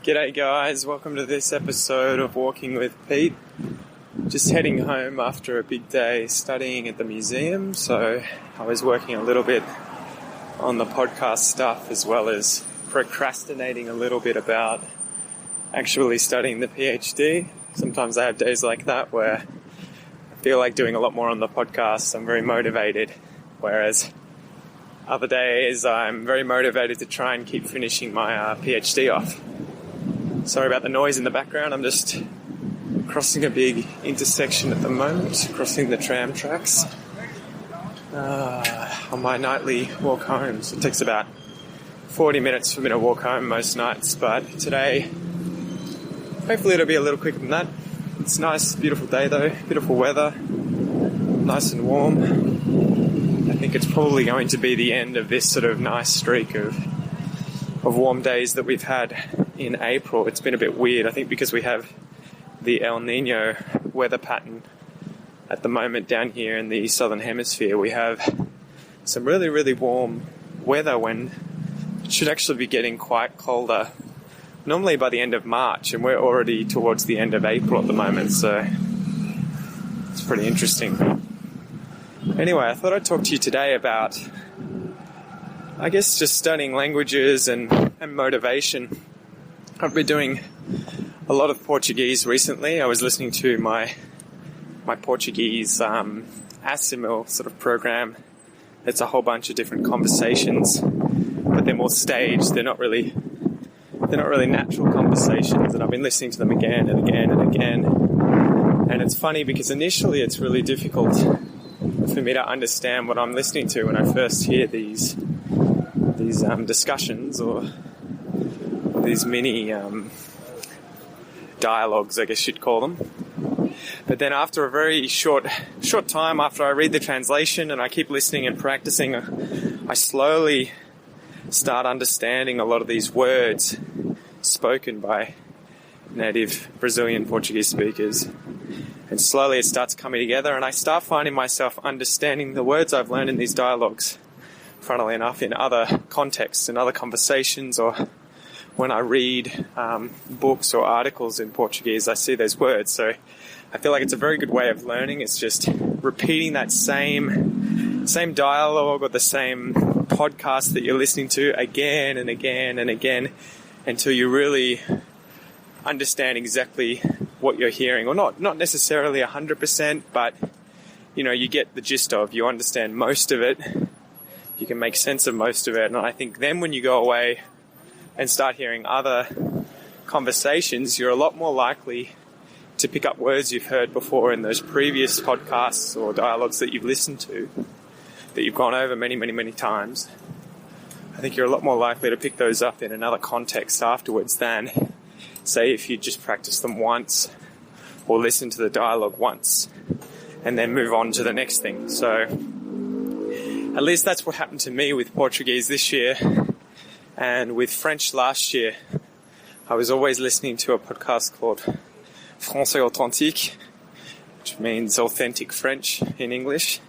G'day guys, welcome to this episode of Walking with Pete. Just heading home after a big day studying at the museum, so I was working a little bit on the podcast stuff as well as procrastinating a little bit about actually studying the PhD. Sometimes I have days like that where I feel like doing a lot more on the podcast. I'm very motivated, whereas other days I'm very motivated to try and keep finishing my PhD off. Sorry about the noise in the background. I'm just crossing a big intersection at the moment, crossing the tram tracks on my nightly walk home. So it takes about 40 minutes for me to walk home most nights, but today hopefully it'll be a little quicker than that. It's nice, beautiful day though, beautiful weather, nice and warm. I think it's probably going to be the end of this sort of nice streak of warm days that we've had in April. It's been a bit weird, I think, because we have the El Nino weather pattern at the moment down here in the southern hemisphere. We have some really, really warm weather when it should actually be getting quite colder normally by the end of March, and we're already towards the end of April at the moment, so it's pretty interesting. Anyway, I thought I'd talk to you today about, I guess, just studying languages and motivation. I've been doing a lot of Portuguese recently. I was listening to my Portuguese Assimil sort of program. It's a whole bunch of different conversations, but they're more staged. They're not really natural conversations, and I've been listening to them again and again and again. And it's funny because initially it's really difficult for me to understand what I'm listening to when I first hear these discussions or these mini dialogues, I guess you'd call them. But then after a very short time after I read the translation and I keep listening and practicing, I slowly start understanding a lot of these words spoken by native Brazilian Portuguese speakers. And slowly it starts coming together, and I start finding myself understanding the words I've learned in these dialogues, funnily enough, in other contexts, in other conversations, or when I read books or articles in Portuguese, I see those words. So I feel like it's a very good way of learning. It's just repeating that same dialogue or the same podcast that you're listening to again and again and again until you really understand exactly what you're hearing, or not necessarily 100%, but you get the gist of, you understand most of it, you can make sense of most of it. And I think then when you go away and start hearing other conversations, you're a lot more likely to pick up words you've heard before in those previous podcasts or dialogues that you've listened to, that you've gone over many, many, many times. I think you're a lot more likely to pick those up in another context afterwards than, say, if you just practice them once or listen to the dialogue once and then move on to the next thing. So at least that's what happened to me with Portuguese this year. And with French last year, I was always listening to a podcast called Français Authentique, which means authentic French in English,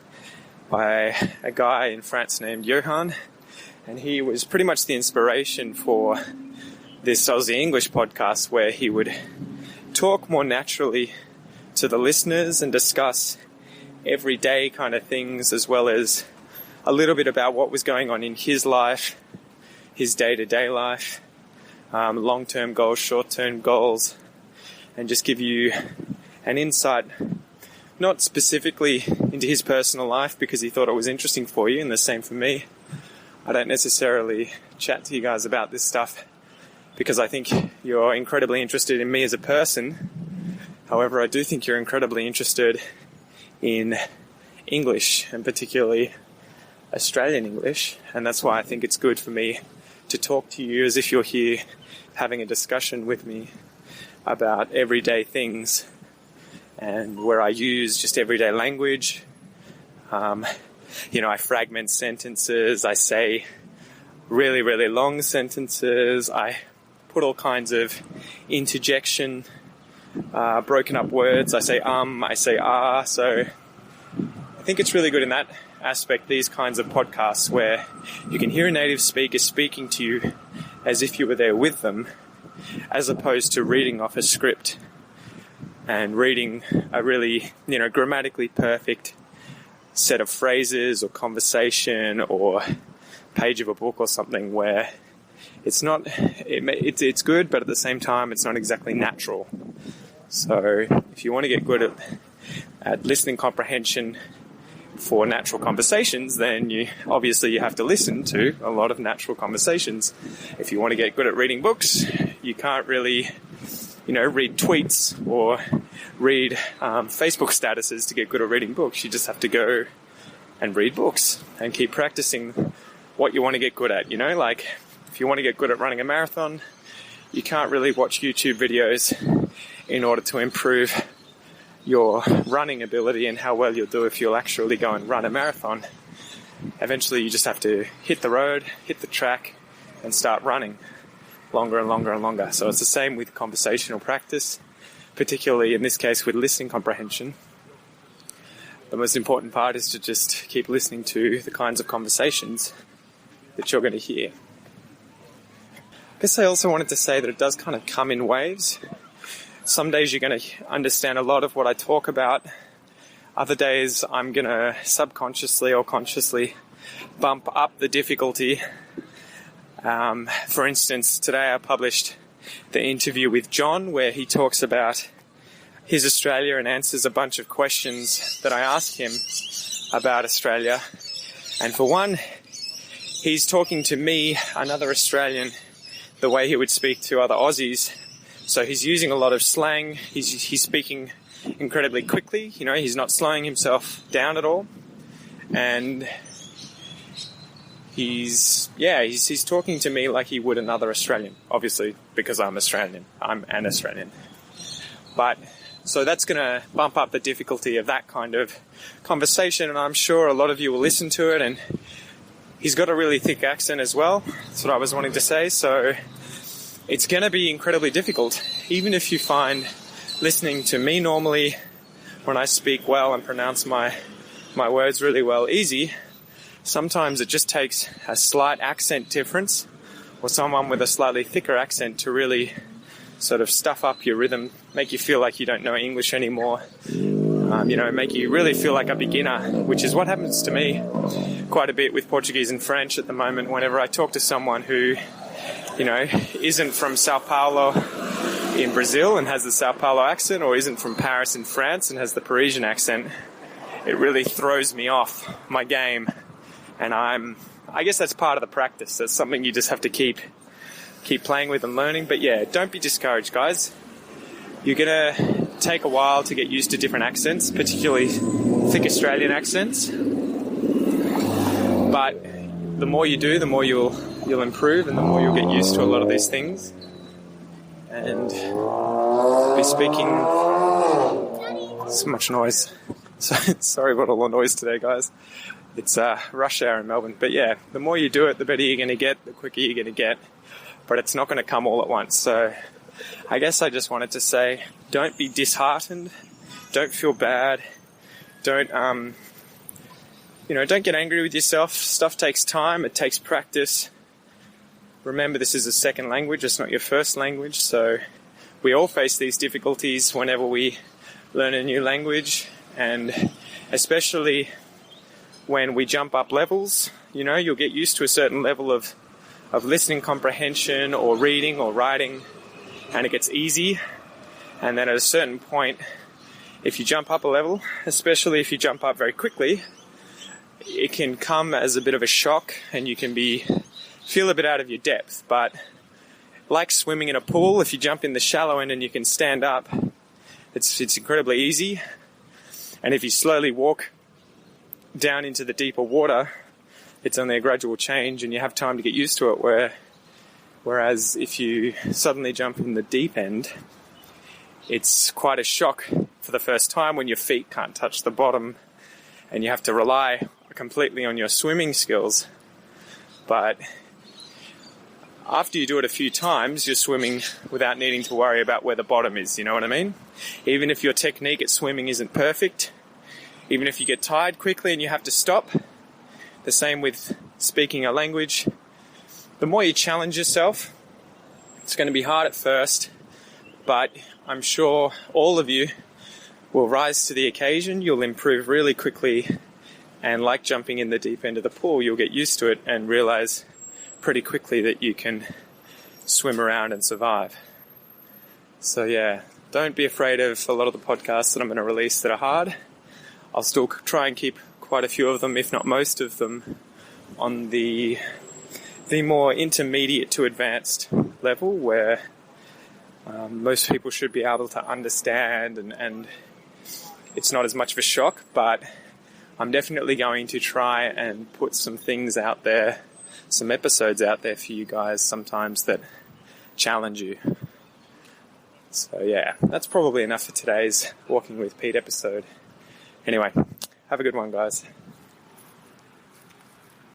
by a guy in France named Johan. And he was pretty much the inspiration for this Aussie English podcast, where he would talk more naturally to the listeners and discuss everyday kind of things, as well as a little bit about what was going on in his life, his day-to-day life, long-term goals, short-term goals, and just give you an insight, not specifically into his personal life because he thought it was interesting for you, and the same for me. I don't necessarily chat to you guys about this stuff because I think you're incredibly interested in me as a person. However, I do think you're incredibly interested in English, and particularly Australian English, and that's why I think it's good for me to talk to you as if you're here having a discussion with me about everyday things, and where I use just everyday language. I fragment sentences, I say really, really long sentences, I put all kinds of interjection, broken up words, I say I say so I think it's really good in that aspect, these kinds of podcasts where you can hear a native speaker speaking to you as if you were there with them, as opposed to reading off a script and reading a really, grammatically perfect set of phrases or conversation or page of a book or something where it's good, but at the same time it's not exactly natural. So if you want to get good at listening comprehension for natural conversations, then you have to listen to a lot of natural conversations. If you want to get good at reading books, you can't really, read tweets or read Facebook statuses to get good at reading books. You just have to go and read books and keep practicing what you want to get good at. Like if you want to get good at running a marathon, you can't really watch YouTube videos in order to improve your running ability and how well you'll do if you'll actually go and run a marathon. Eventually you just have to hit the road, hit the track, and start running longer and longer and longer. So it's the same with conversational practice, particularly in this case with listening comprehension. The most important part is to just keep listening to the kinds of conversations that you're going to hear. I guess I also wanted to say that it does kind of come in waves. Some days you're going to understand a lot of what I talk about. Other days I'm going to subconsciously or consciously bump up the difficulty. For instance, today I published the interview with John where he talks about his Australia and answers a bunch of questions that I asked him about Australia. And for one, he's talking to me, another Australian, the way he would speak to other Aussies. So he's using a lot of slang. He's speaking incredibly quickly. He's not slowing himself down at all. And he's talking to me like he would another Australian. Obviously, because I'm Australian. I'm an Australian. But so that's going to bump up the difficulty of that kind of conversation. And I'm sure a lot of you will listen to it. And he's got a really thick accent as well. That's what I was wanting to say. So it's going to be incredibly difficult, even if you find listening to me normally when I speak well and pronounce my words really well easy. Sometimes it just takes a slight accent difference or someone with a slightly thicker accent to really sort of stuff up your rhythm, make you feel like you don't know English anymore, make you really feel like a beginner, which is what happens to me quite a bit with Portuguese and French at the moment whenever I talk to someone who isn't from Sao Paulo in Brazil and has the Sao Paulo accent, or isn't from Paris in France and has the Parisian accent. It really throws me off my game. And I guess that's part of the practice. That's something you just have to keep playing with and learning. But yeah, don't be discouraged, guys. You're going to take a while to get used to different accents, particularly thick Australian accents. But the more you do, the more you'll improve, and the more you'll get used to a lot of these things. And be speaking. So much noise. Sorry about all the noise today, guys. It's rush hour in Melbourne. But yeah, the more you do it, the better you're going to get, the quicker you're going to get. But it's not going to come all at once. So I guess I just wanted to say, don't be disheartened. Don't feel bad. Don't get angry with yourself. Stuff takes time. It takes practice. Remember, this is a second language. It's not your first language. So we all face these difficulties whenever we learn a new language. And especially when we jump up levels, you'll get used to a certain level of listening comprehension or reading or writing, and it gets easy. And then at a certain point, if you jump up a level, especially if you jump up very quickly, it can come as a bit of a shock and you can feel a bit out of your depth. But like swimming in a pool, if you jump in the shallow end and you can stand up, it's incredibly easy. And if you slowly walk down into the deeper water, it's only a gradual change and you have time to get used to it. Whereas if you suddenly jump in the deep end, it's quite a shock for the first time when your feet can't touch the bottom and you have to rely completely on your swimming skills. But after you do it a few times, you're swimming without needing to worry about where the bottom is, you know what I mean? Even if your technique at swimming isn't perfect, even if you get tired quickly and you have to stop, the same with speaking a language. The more you challenge yourself, It's going to be hard at first, but I'm sure all of you will rise to the occasion. You'll improve really quickly, and like jumping in the deep end of the pool, you'll get used to it and realize pretty quickly that you can swim around and survive. So yeah, don't be afraid of a lot of the podcasts that I'm going to release that are hard. I'll still try and keep quite a few of them, if not most of them, on the more intermediate to advanced level where most people should be able to understand and it's not as much of a shock, but I'm definitely going to try and put some things out there, some episodes out there for you guys sometimes that challenge you. So yeah, that's probably enough for today's Walking with Pete episode. Anyway, have a good one, guys.